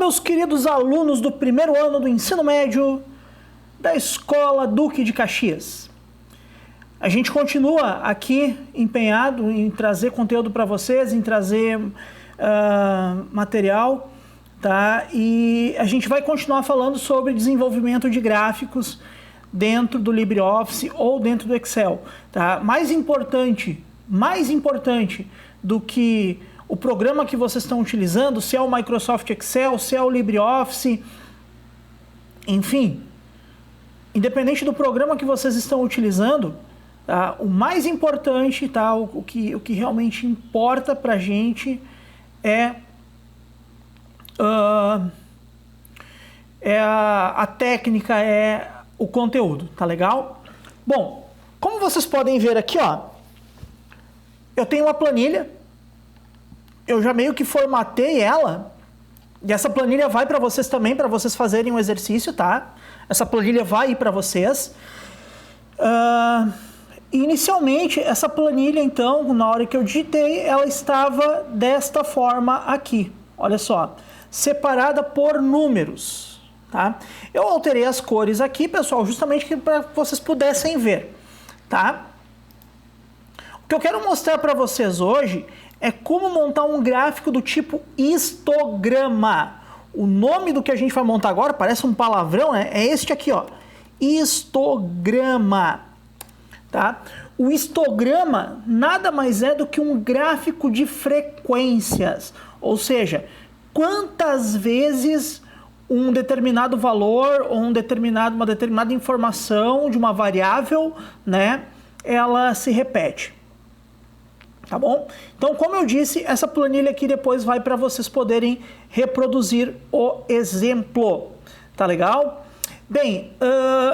meus queridos alunos do primeiro ano do ensino médio da Escola Duque de Caxias. A gente continua aqui empenhado em trazer conteúdo para vocês, em trazer material, tá? E a gente vai continuar falando sobre desenvolvimento de gráficos dentro do LibreOffice ou dentro do Excel, tá? Mais importante do que o programa que vocês estão utilizando, se é o Microsoft Excel, se é o LibreOffice, enfim, independente do programa que vocês estão utilizando, tá? O mais importante, tá? O que realmente importa para a gente é a técnica, é o conteúdo, tá legal? Bom, como vocês podem ver aqui, ó, eu tenho uma planilha, eu já meio que formatei ela, e essa planilha vai para vocês também, para vocês fazerem um exercício, tá? Essa planilha vai ir para vocês. Inicialmente, essa planilha, então, na hora que eu digitei, ela estava desta forma aqui, olha só, separada por números, tá? Eu alterei as cores aqui, pessoal, justamente para que vocês pudessem ver, tá? O que eu quero mostrar para vocês hoje é como montar um gráfico do tipo histograma. O nome do que a gente vai montar agora, parece um palavrão, né? É este aqui, ó, histograma, tá? O histograma nada mais é do que um gráfico de frequências, ou seja, quantas vezes um determinado valor ou uma determinada informação de uma variável, né, ela se repete. Tá bom? Então, como eu disse, essa planilha aqui depois vai para vocês poderem reproduzir o exemplo. Tá legal? Bem,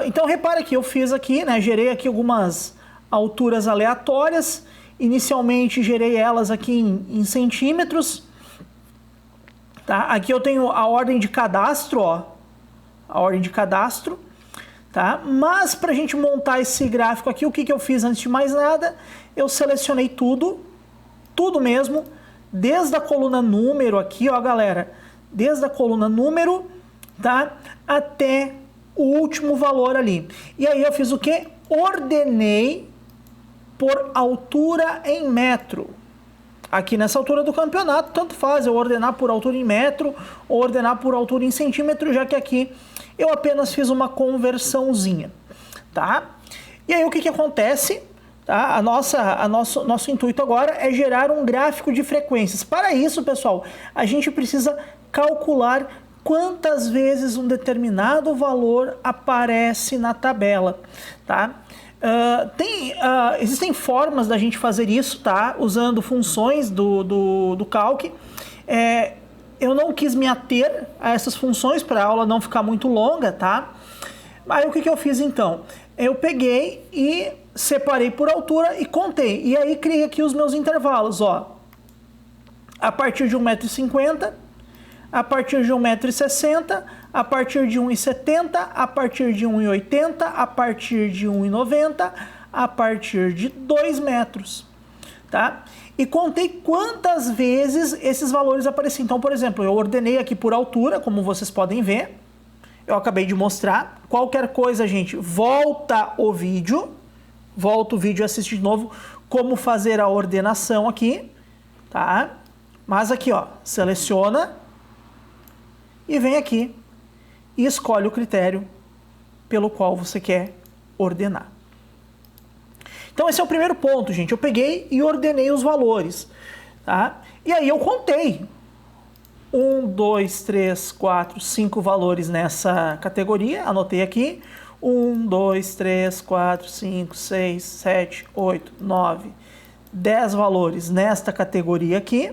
então repara que eu fiz aqui, né? Gerei aqui algumas alturas aleatórias. Inicialmente gerei elas aqui em centímetros. Tá? Aqui eu tenho a ordem de cadastro, ó. A ordem de cadastro. Tá? Mas para a gente montar esse gráfico aqui, o que eu fiz antes de mais nada? Eu selecionei tudo mesmo, desde a coluna número aqui, ó, galera, desde a coluna número, tá, até o último valor ali. E aí eu fiz o quê? Ordenei por altura em metro. Aqui nessa altura do campeonato, tanto faz eu ordenar por altura em metro ou ordenar por altura em centímetro, já que aqui eu apenas fiz uma conversãozinha, tá? E aí o que acontece? Tá? Nosso intuito agora é gerar um gráfico de frequências. Para isso, pessoal, a gente precisa calcular quantas vezes um determinado valor aparece na tabela, tá? Existem formas da gente fazer isso, tá? Usando funções do Calc. Eu não quis me ater a essas funções para a aula não ficar muito longa, tá? Aí o que eu fiz então? Eu peguei e separei por altura e contei. E aí criei aqui os meus intervalos, ó. A partir de 1,50 m, a partir de 1,60 m, a partir de 1,70 m, a partir de 1,80 m, a partir de 1,90 m, a partir de 2 metros, tá? E contei quantas vezes esses valores apareciam. Então, por exemplo, eu ordenei aqui por altura, como vocês podem ver. Eu acabei de mostrar. Qualquer coisa, gente, volta o vídeo e assiste de novo como fazer a ordenação aqui, tá? Mas aqui, ó, seleciona e vem aqui e escolhe o critério pelo qual você quer ordenar. Então esse é o primeiro ponto, gente. Eu peguei e ordenei os valores, tá? E aí eu contei 1, 2, 3, 4, 5 valores nessa categoria, anotei aqui. 1, 2, 3, 4, 5, 6, 7, 8, 9, 10 valores nesta categoria aqui.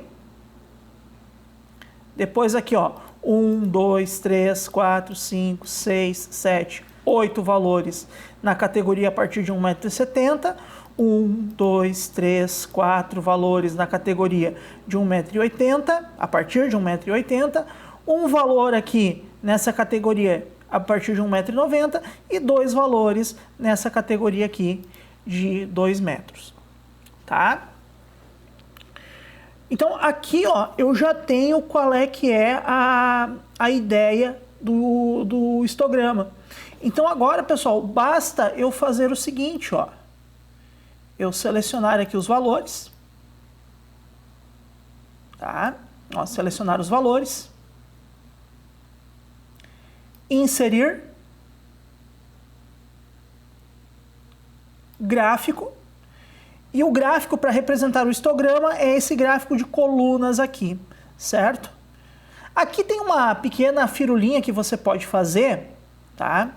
Depois aqui, ó, 1, 2, 3, 4, 5, 6, 7, 8 valores na categoria a partir de 1,70 m. 1, 2, 3, 4 valores na categoria de 1,80 m, a partir de 1,80 m. Um valor aqui nessa categoria a partir de 1,90 m e 2 valores nessa categoria aqui de 2 metros, tá? Então aqui, ó, eu já tenho qual é que é a ideia do histograma. Então agora, pessoal, basta eu fazer o seguinte, ó. Eu selecionar aqui os valores, tá? Ó, selecionar os valores, inserir gráfico, e o gráfico para representar o histograma é esse gráfico de colunas aqui, certo? Aqui tem uma pequena firulinha que você pode fazer, tá?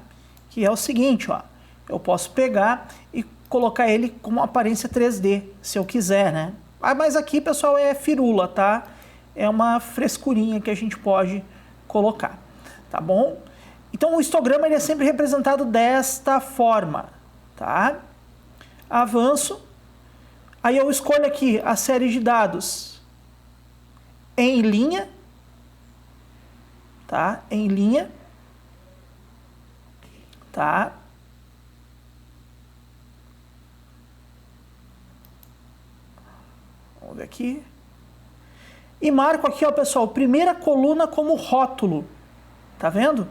Que é o seguinte, ó, eu posso pegar e colocar ele com uma aparência 3D, se eu quiser, né? Mas aqui, pessoal, é firula, tá? É uma frescurinha que a gente pode colocar, tá bom? Então, o histograma ele é sempre representado desta forma, tá? Avanço, aí eu escolho aqui a série de dados em linha, tá? Em linha, tá? Vamos ver aqui. E marco aqui, ó, pessoal, primeira coluna como rótulo. Tá vendo?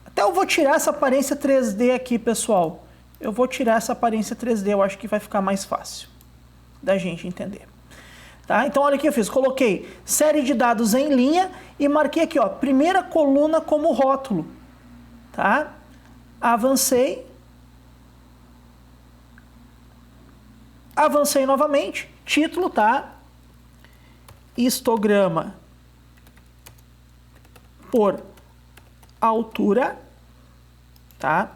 Até eu vou tirar essa aparência 3D aqui, pessoal. Eu vou tirar essa aparência 3D, eu acho que vai ficar mais fácil da gente entender. Tá? Então, olha aqui, eu fiz, coloquei série de dados em linha e marquei aqui, ó, primeira coluna como rótulo. Tá? Avancei. Avancei novamente, título, tá? Histograma por altura, tá?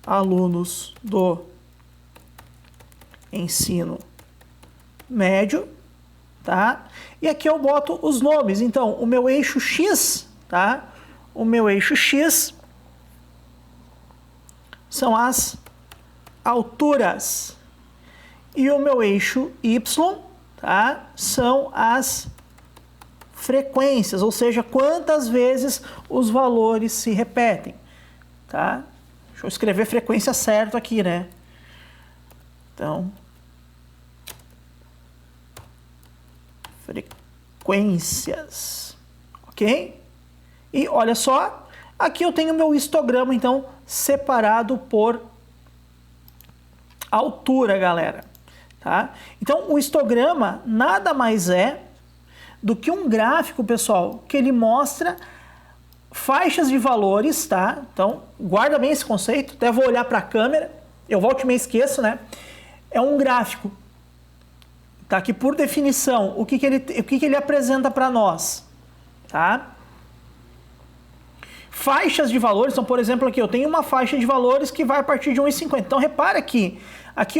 Alunos do ensino médio, tá? E aqui eu boto os nomes. Então, o meu eixo X, tá? O meu eixo X são as alturas. E o meu eixo Y, tá? São as frequências, ou seja, quantas vezes os valores se repetem, tá? Deixa eu escrever frequência certo aqui, né? Então, frequências, ok? E olha só, aqui eu tenho meu histograma, então, separado por altura, galera. Tá? Então, o histograma nada mais é do que um gráfico, pessoal, que ele mostra faixas de valores, tá? Então, guarda bem esse conceito, até vou olhar para a câmera, eu volto e me esqueço, né? É um gráfico, tá? Que por definição, o que ele apresenta para nós, tá? Faixas de valores, então, por exemplo, aqui eu tenho uma faixa de valores que vai a partir de 1,50. Então, repara aqui,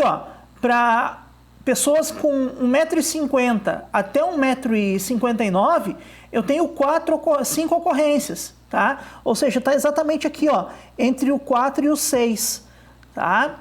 ó, para pessoas com 1,50 m até 1,59 m, eu tenho 5 ocorrências, tá? Ou seja, está exatamente aqui, ó, entre o 4 e o 6, tá?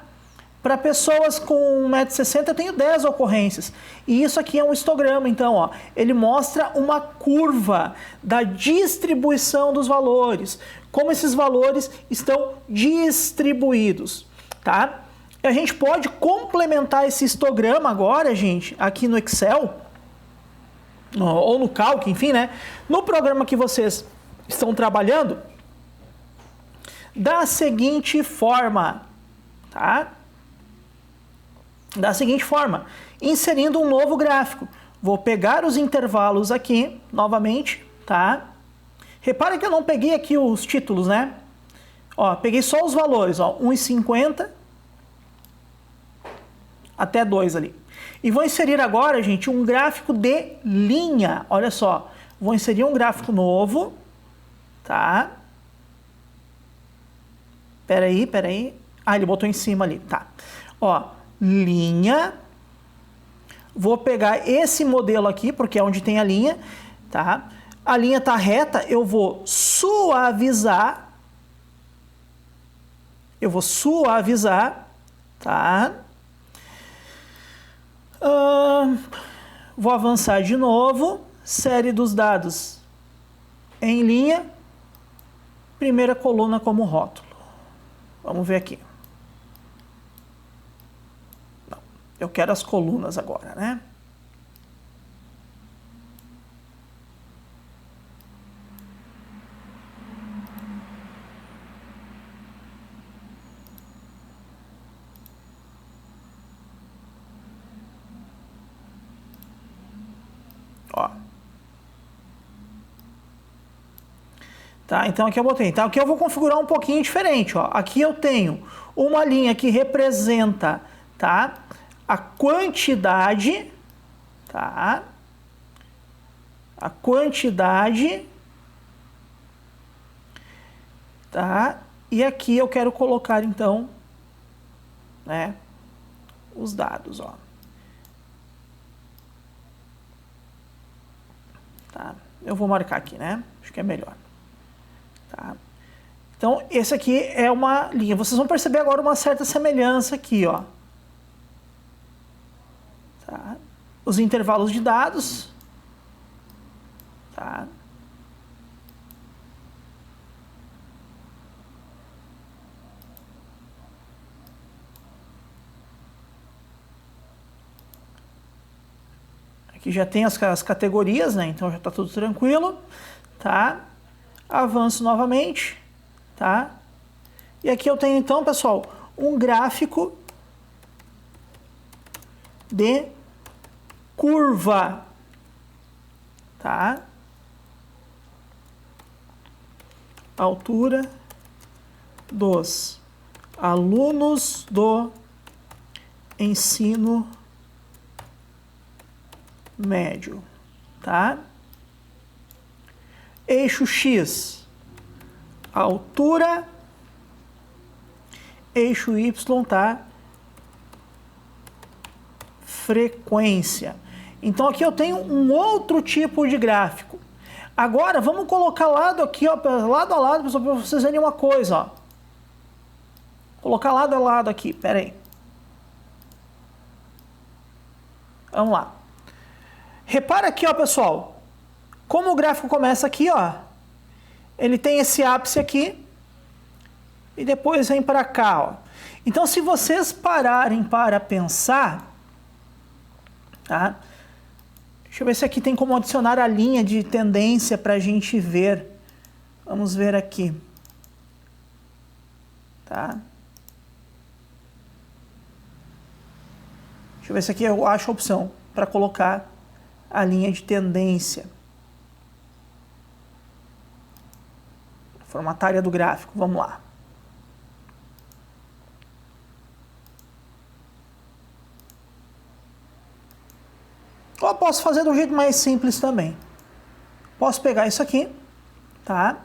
Para pessoas com 1,60 m eu tenho 10 ocorrências. E isso aqui é um histograma, então, ó, ele mostra uma curva da distribuição dos valores, como esses valores estão distribuídos, tá? E a gente pode complementar esse histograma agora, gente, aqui no Excel, ou no Calc, enfim, né? No programa que vocês estão trabalhando, da seguinte forma, tá? Da seguinte forma, inserindo um novo gráfico. Vou pegar os intervalos aqui, novamente, tá? Repara que eu não peguei aqui os títulos, né? Ó, peguei só os valores, ó, 1,50 até 2 ali. E vou inserir agora, gente, um gráfico de linha. Olha só, vou inserir um gráfico novo, tá? Peraí. Ah, ele botou em cima ali, tá. Ó, linha. Vou pegar esse modelo aqui, porque é onde tem a linha, tá? A linha tá reta, eu vou suavizar. Tá? Vou avançar de novo, série dos dados em linha, primeira coluna como rótulo. Vamos ver aqui. Não. Eu quero as colunas agora, né? Ó. Tá, então aqui eu botei. Tá, aqui eu vou configurar um pouquinho diferente, ó. Aqui eu tenho uma linha que representa, tá, a quantidade, tá? A quantidade, tá? E aqui eu quero colocar então, né, os dados, ó. Tá? Eu vou marcar aqui, né? Acho que é melhor. Tá? Então, esse aqui é uma linha. Vocês vão perceber agora uma certa semelhança aqui, ó. Tá? Os intervalos de dados. Tá? Aqui já tem as categorias, né? Então já está tudo tranquilo. Tá? Avanço novamente. Tá? E aqui eu tenho então, pessoal, um gráfico de curva. Tá? Altura dos alunos do ensino médio, tá? Eixo X, altura, eixo Y, tá? Frequência. Então aqui eu tenho um outro tipo de gráfico. Agora vamos colocar lado aqui, ó, lado a lado, para vocês verem uma coisa, ó. Colocar lado a lado aqui, pera aí. Vamos lá. Repara aqui, ó, pessoal. Como o gráfico começa aqui, ó. Ele tem esse ápice aqui. E depois vem para cá, ó. Então, se vocês pararem para pensar, tá? Deixa eu ver se aqui tem como adicionar a linha de tendência para a gente ver. Vamos ver aqui. Tá? Deixa eu ver se aqui eu acho a opção para colocar a linha de tendência. Formatária do gráfico, vamos lá. Ou posso fazer de um jeito mais simples também. Posso pegar isso aqui, tá?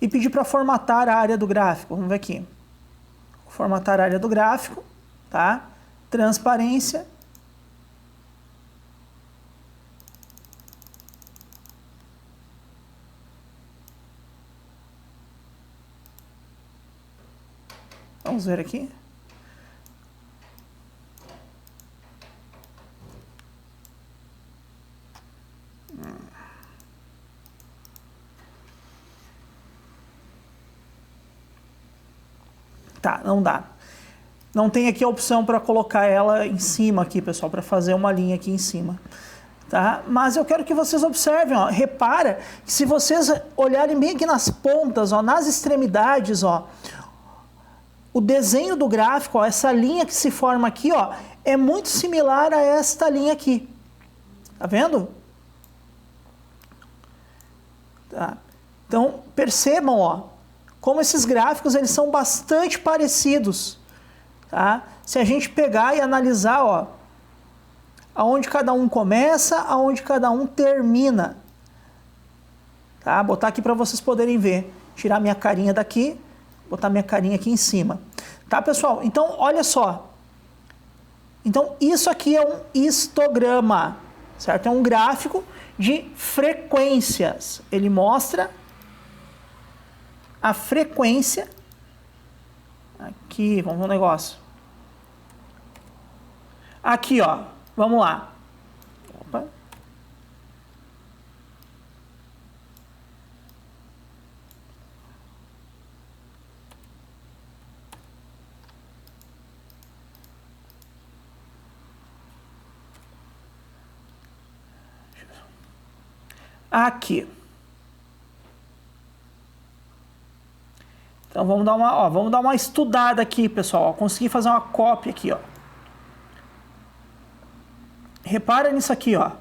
E pedir para formatar a área do gráfico. Vamos ver aqui. Formatar a área do gráfico, tá? Transparência. Vamos ver aqui. Tá, não dá. Não tem aqui a opção para colocar ela em cima aqui, pessoal, para fazer uma linha aqui em cima. Tá? Mas eu quero que vocês observem, ó, repara que se vocês olharem bem aqui nas pontas, ó, nas extremidades, ó, o desenho do gráfico, ó, essa linha que se forma aqui, ó, é muito similar a esta linha aqui. Tá vendo? Tá. Então, percebam, ó, como esses gráficos eles são bastante parecidos. Tá? Se a gente pegar e analisar, ó, aonde cada um começa, aonde cada um termina. Tá? Botar aqui para vocês poderem ver. Tirar minha carinha daqui, botar minha carinha aqui em cima. Tá, pessoal? Então, olha só. Então, isso aqui é um histograma, certo? É um gráfico de frequências. Ele mostra a frequência. Aqui, vamos ver um negócio. Aqui, ó. Vamos lá. Opa. aqui. Então vamos dar uma estudada aqui, pessoal. Ó, consegui fazer uma cópia aqui, ó. Repara nisso aqui, ó.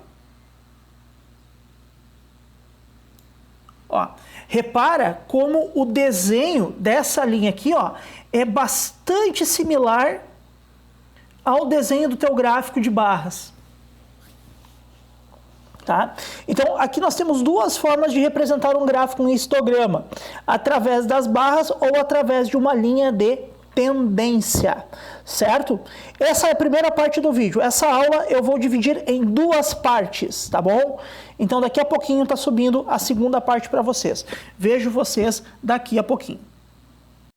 Ó, repara como o desenho dessa linha aqui, ó, é bastante similar ao desenho do teu gráfico de barras. Tá? Então, aqui nós temos duas formas de representar um gráfico em histograma, através das barras ou através de uma linha de tendência, certo? Essa é a primeira parte do vídeo. Essa aula eu vou dividir em duas partes, tá bom? Então, daqui a pouquinho tá subindo a segunda parte para vocês. Vejo vocês daqui a pouquinho.